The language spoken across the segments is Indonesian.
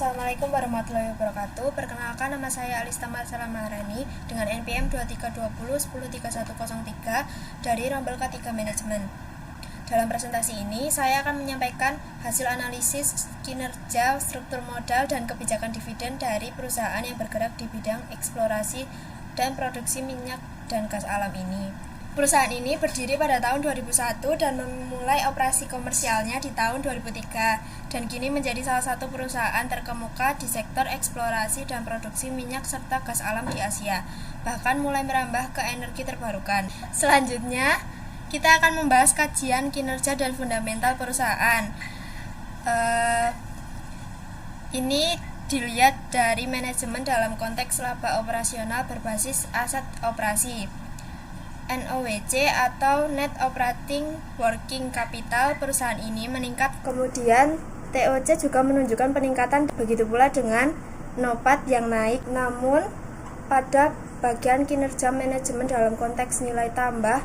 Assalamualaikum warahmatullahi wabarakatuh. Perkenalkan, nama saya Alista Marsala Maharani dengan NPM 2320 103103 dari Rombel K3 Manajemen. Dalam presentasi ini, saya akan menyampaikan hasil analisis kinerja, struktur modal, dan kebijakan dividen dari perusahaan yang bergerak di bidang eksplorasi dan produksi minyak dan gas alam ini. Perusahaan ini berdiri pada tahun 2001 dan memulai operasi komersialnya di tahun 2003 dan kini menjadi salah satu perusahaan terkemuka di sektor eksplorasi dan produksi minyak serta gas alam di Asia, bahkan mulai merambah ke energi terbarukan. Selanjutnya, kita akan membahas kajian kinerja dan fundamental perusahaan. Ini dilihat dari manajemen dalam konteks laba operasional berbasis aset operasi. NOWC atau Net Operating Working Capital perusahaan ini meningkat. Kemudian TOC juga menunjukkan peningkatan, begitu pula dengan NOPAT yang naik. Namun pada bagian kinerja manajemen dalam konteks nilai tambah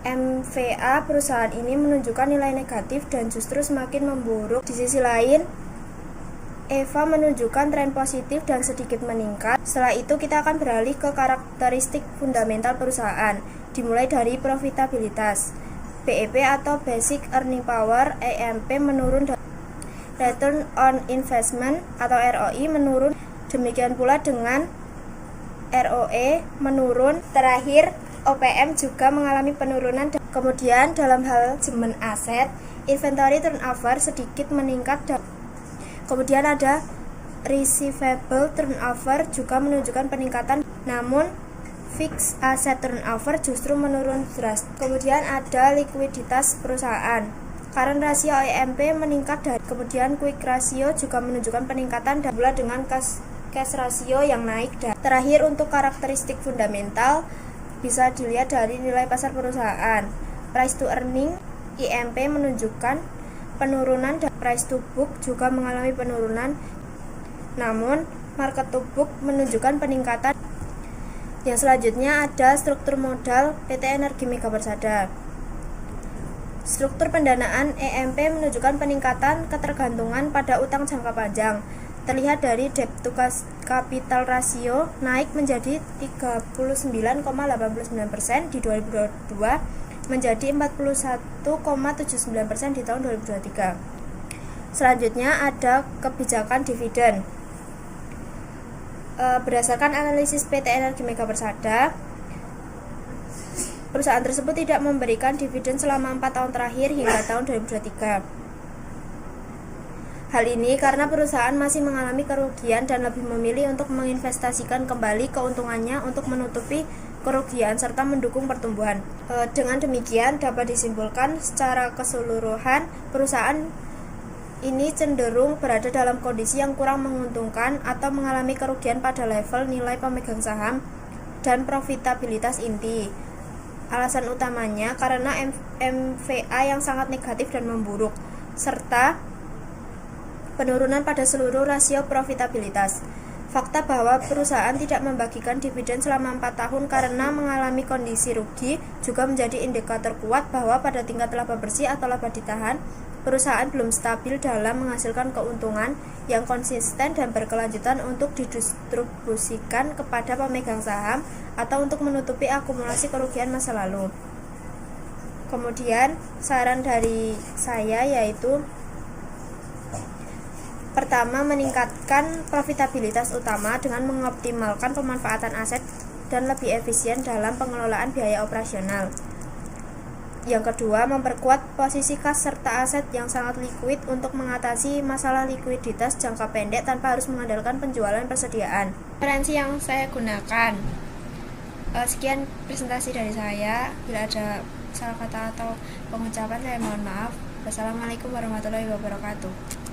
MVA, perusahaan ini menunjukkan nilai negatif dan justru semakin memburuk. Di sisi lain, EVA menunjukkan tren positif dan sedikit meningkat. Setelah itu kita akan beralih ke karakteristik fundamental perusahaan, dimulai dari profitabilitas. BEP atau Basic Earning Power (EMP) menurun, Return on Investment atau ROI menurun, demikian pula dengan ROE menurun. Terakhir, OPM juga mengalami penurunan. Kemudian dalam hal manajemen aset, inventory turnover sedikit meningkat. Kemudian ada receivable turnover juga menunjukkan peningkatan, namun fixed asset turnover justru menurun drastis. Kemudian ada likuiditas perusahaan. Current ratio EMP meningkat, dan kemudian quick ratio juga menunjukkan peningkatan, dan pula dengan cash ratio yang naik. Dan terakhir, untuk karakteristik fundamental bisa dilihat dari nilai pasar perusahaan. Price to earning EMP menunjukkan penurunan, dan price to book juga mengalami penurunan, namun market to book menunjukkan peningkatan. Yang selanjutnya ada struktur modal PT Energi Mega Persada. Struktur pendanaan EMP menunjukkan peningkatan ketergantungan pada utang jangka panjang. Terlihat dari debt to capital ratio naik menjadi 39,89% di 2022 menjadi 41,79% di tahun 2023. Selanjutnya ada kebijakan dividen. Berdasarkan analisis PT Energi Mega Persada, perusahaan tersebut tidak memberikan dividen selama 4 tahun terakhir hingga tahun 2023. Hal ini karena perusahaan masih mengalami kerugian dan lebih memilih untuk menginvestasikan kembali keuntungannya untuk menutupi kerugian serta mendukung pertumbuhan. Dengan demikian dapat disimpulkan secara keseluruhan perusahaan ini cenderung berada dalam kondisi yang kurang menguntungkan atau mengalami kerugian pada level nilai pemegang saham dan profitabilitas inti. Alasan utamanya karena MVA yang sangat negatif dan memburuk, serta penurunan pada seluruh rasio profitabilitas. Fakta bahwa perusahaan tidak membagikan dividen selama 4 tahun karena mengalami kondisi rugi juga menjadi indikator kuat bahwa pada tingkat laba bersih atau laba ditahan, perusahaan belum stabil dalam menghasilkan keuntungan yang konsisten dan berkelanjutan untuk didistribusikan kepada pemegang saham atau untuk menutupi akumulasi kerugian masa lalu. Kemudian saran dari saya yaitu: pertama, meningkatkan profitabilitas utama dengan mengoptimalkan pemanfaatan aset dan lebih efisien dalam pengelolaan biaya operasional. Yang kedua, memperkuat posisi kas serta aset yang sangat likuid untuk mengatasi masalah likuiditas jangka pendek tanpa harus mengandalkan penjualan persediaan. Referensi yang saya gunakan. Sekian presentasi dari saya. Bila ada salah kata atau pengucapan, saya mohon maaf. Wassalamualaikum warahmatullahi wabarakatuh.